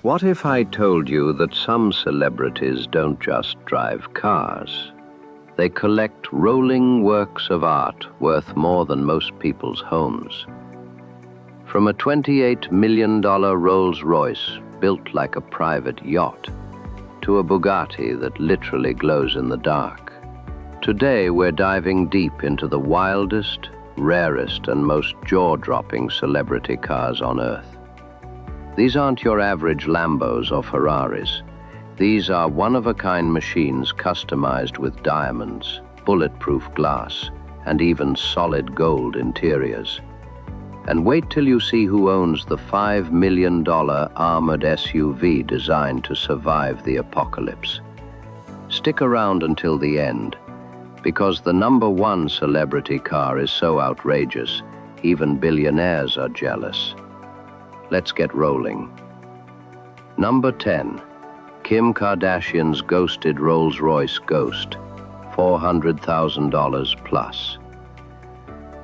What if I told you that some celebrities don't just drive cars? They collect rolling works of art worth more than most people's homes. From a $28 million Rolls-Royce built like a private yacht, to a Bugatti that literally glows in the dark. Today we're diving deep into the wildest, rarest, and most jaw-dropping celebrity cars on Earth. These aren't your average Lambos or Ferraris. These are one-of-a-kind machines customized with diamonds, bulletproof glass, and even solid gold interiors. And wait till you see who owns the $5 million armored SUV designed to survive the apocalypse. Stick around until the end, because the #1 celebrity car is so outrageous, even billionaires are jealous. Let's get rolling. Number 10. Kim Kardashian's ghosted Rolls-Royce Ghost, $400,000 plus.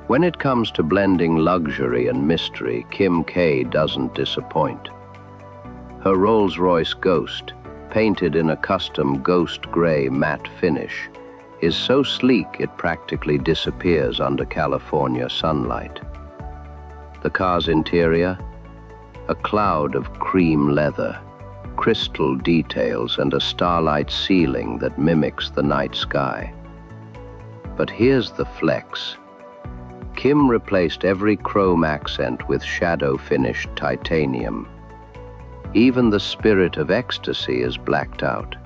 When it comes to blending luxury and mystery, Kim K doesn't disappoint. Her Rolls-Royce Ghost, painted in a custom ghost gray matte finish, is so sleek it practically disappears under California sunlight. The car's interior? A cloud of cream leather, crystal details, and a starlight ceiling that mimics the night sky. But here's the flex. Kim replaced every chrome accent with shadow-finished titanium. Even the spirit of ecstasy is blacked out.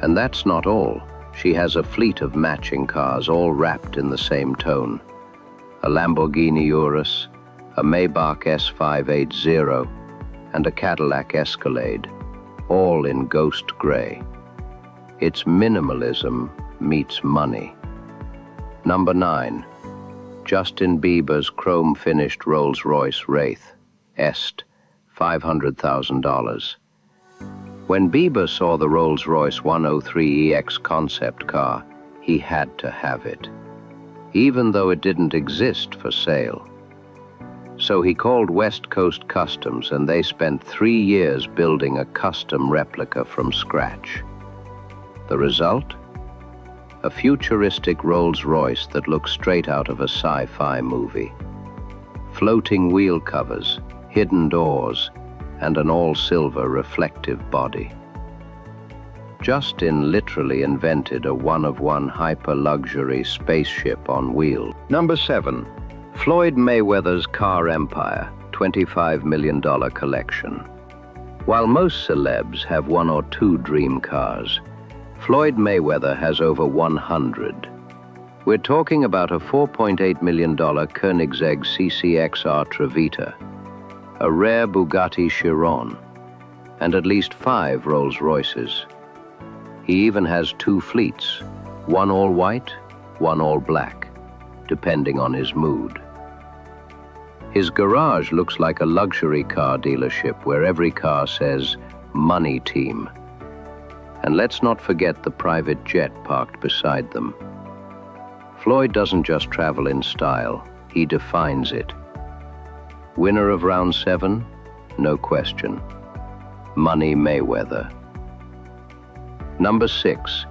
And that's not all. She has a fleet of matching cars all wrapped in the same tone. A Lamborghini Urus, a Maybach S580, and a Cadillac Escalade, all in ghost gray. It's minimalism meets money. Number 9. Justin Bieber's chrome-finished Rolls-Royce Wraith, Est, $500,000. When Bieber saw the Rolls-Royce 103EX concept car, he had to have it, even though it didn't exist for sale. So he called West Coast Customs, and they spent 3 years building a custom replica from scratch. The result? A futuristic Rolls-Royce that looks straight out of a sci-fi movie. Floating wheel covers, hidden doors, and an all-silver reflective body. Justin literally invented a one-of-one hyper-luxury spaceship on wheels. Number 7. Floyd Mayweather's car empire, $25 million collection. While most celebs have 1 or 2 dream cars, Floyd Mayweather has over 100. We're talking about a $4.8 million Koenigsegg CCXR Trevita, a rare Bugatti Chiron, and at least 5 Rolls-Royces. He even has 2 fleets, one all white, one all black, depending on his mood. His garage looks like a luxury car dealership where every car says, "Money Team." And let's not forget the private jet parked beside them. Floyd doesn't just travel in style, he defines it. Winner of round 7? No question. Money Mayweather. Number 6.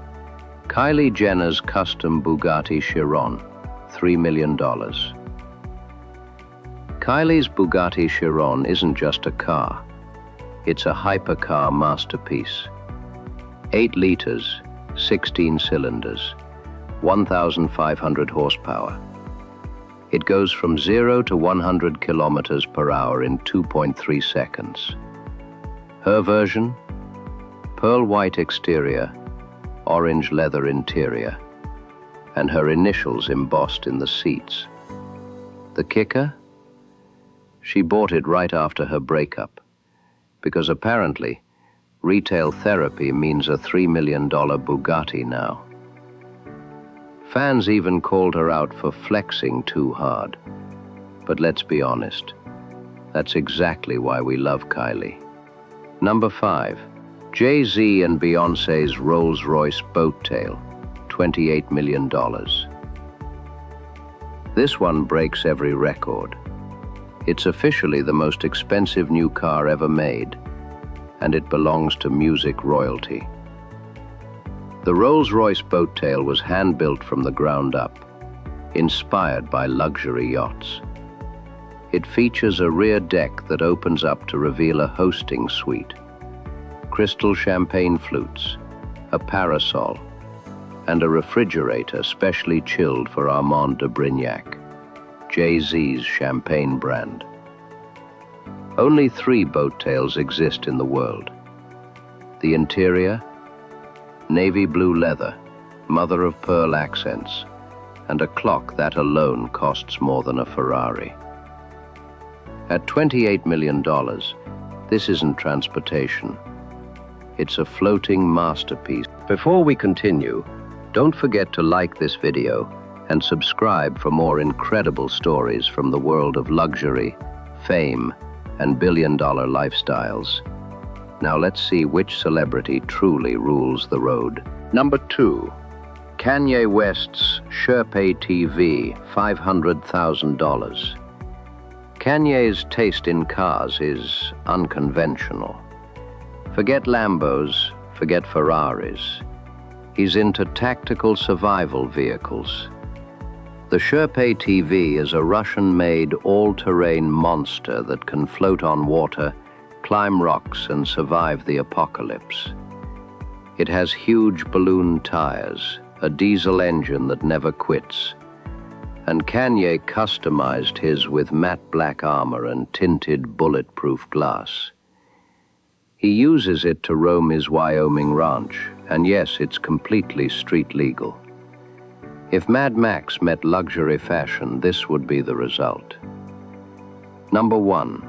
Kylie Jenner's custom Bugatti Chiron, $3 million. Kylie's Bugatti Chiron isn't just a car. It's a hypercar masterpiece. 8 liters, 16 cylinders, 1,500 horsepower. It goes from 0 to 100 kilometers per hour in 2.3 seconds. Her version? Pearl white exterior, orange leather interior, and her initials embossed in the seats. The kicker? She bought it right after her breakup, because apparently retail therapy means a $3 million Bugatti now. Fans even called her out for flexing too hard. But let's be honest, that's exactly why we love Kylie. Number 5. Jay-Z and Beyoncé's Rolls-Royce boat tail, $28 million. This one breaks every record. It's officially the most expensive new car ever made, and it belongs to music royalty. The Rolls-Royce boat tail was hand-built from the ground up, inspired by luxury yachts. It features a rear deck that opens up to reveal a hosting suite, crystal champagne flutes, a parasol, and a refrigerator specially chilled for Armand de Brignac, Jay-Z's champagne brand. Only 3 boat tails exist in the world. The interior, navy blue leather, mother of pearl accents, and a clock that alone costs more than a Ferrari. At $28 million, this isn't transportation. It's a floating masterpiece. Before we continue, don't forget to like this video and subscribe for more incredible stories from the world of luxury, fame, and billion-dollar lifestyles. Now let's see which celebrity truly rules the road. Number 2, Kanye West's Sherpa TV, $500,000. Kanye's taste in cars is unconventional. Forget Lambos, forget Ferraris. He's into tactical survival vehicles. The Sherpa TV is a Russian-made all-terrain monster that can float on water, climb rocks, and survive the apocalypse. It has huge balloon tires, a diesel engine that never quits, and Kanye customized his with matte black armor and tinted bulletproof glass. He uses it to roam his Wyoming ranch, and yes, it's completely street legal. If Mad Max met luxury fashion, this would be the result. Number 1,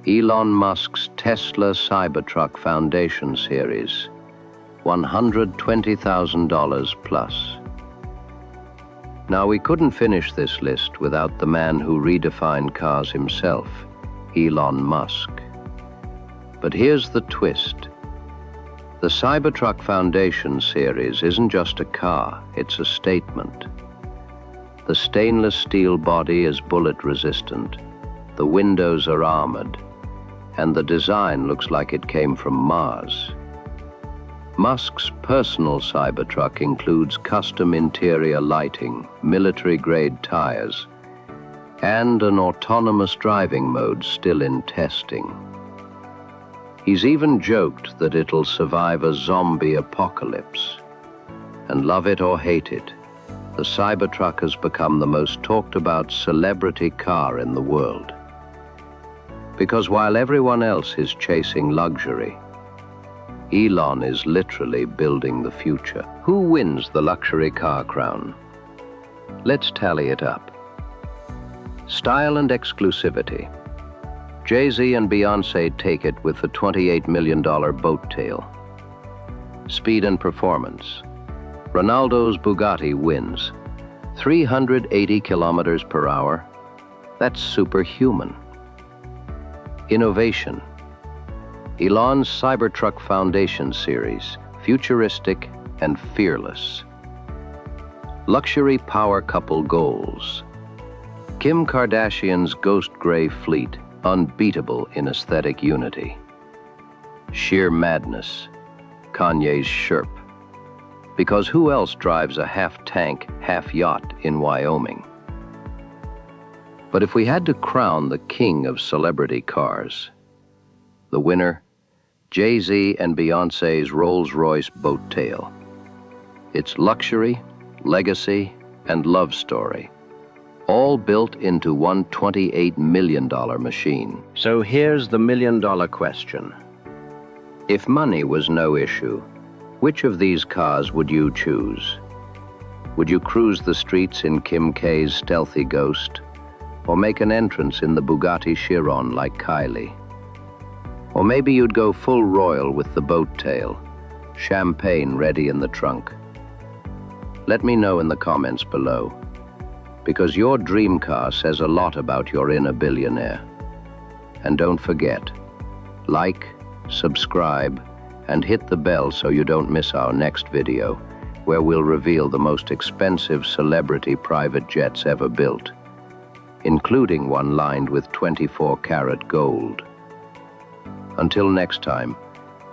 Elon Musk's Tesla Cybertruck Foundation Series, $120,000 plus. Now, we couldn't finish this list without the man who redefined cars himself, Elon Musk. But here's the twist. The Cybertruck Foundation Series isn't just a car, it's a statement. The stainless steel body is bullet-resistant, the windows are armored, and the design looks like it came from Mars. Musk's personal Cybertruck includes custom interior lighting, military-grade tires, and an autonomous driving mode still in testing. He's even joked that it'll survive a zombie apocalypse. And love it or hate it, the Cybertruck has become the most talked about celebrity car in the world. Because while everyone else is chasing luxury, Elon is literally building the future. Who wins the luxury car crown? Let's tally it up. Style and exclusivity. Jay-Z and Beyoncé take it with the $28 million boat tail. Speed and performance. Ronaldo's Bugatti wins. 380 kilometers per hour. That's superhuman. Innovation. Elon's Cybertruck Foundation Series, futuristic and fearless. Luxury power couple goals. Kim Kardashian's ghost gray fleet, unbeatable in aesthetic unity. Sheer madness, Kanye's Sherp. Because who else drives a half-tank, half-yacht in Wyoming? But if we had to crown the king of celebrity cars, the winner, Jay-Z and Beyoncé's Rolls-Royce boat tail. It's luxury, legacy, and love story, all built into one $28 million machine. So here's the million-dollar question. If money was no issue, which of these cars would you choose? Would you cruise the streets in Kim K's stealthy Ghost, or make an entrance in the Bugatti Chiron like Kylie? Or maybe you'd go full royal with the boat tail, champagne ready in the trunk. Let me know in the comments below, because your dream car says a lot about your inner billionaire. And don't forget, like, subscribe, and hit the bell so you don't miss our next video, where we'll reveal the most expensive celebrity private jets ever built, including one lined with 24-karat gold. Until next time,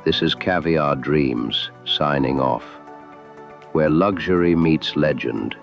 This is Caviar Dreams, signing off, where luxury meets legend.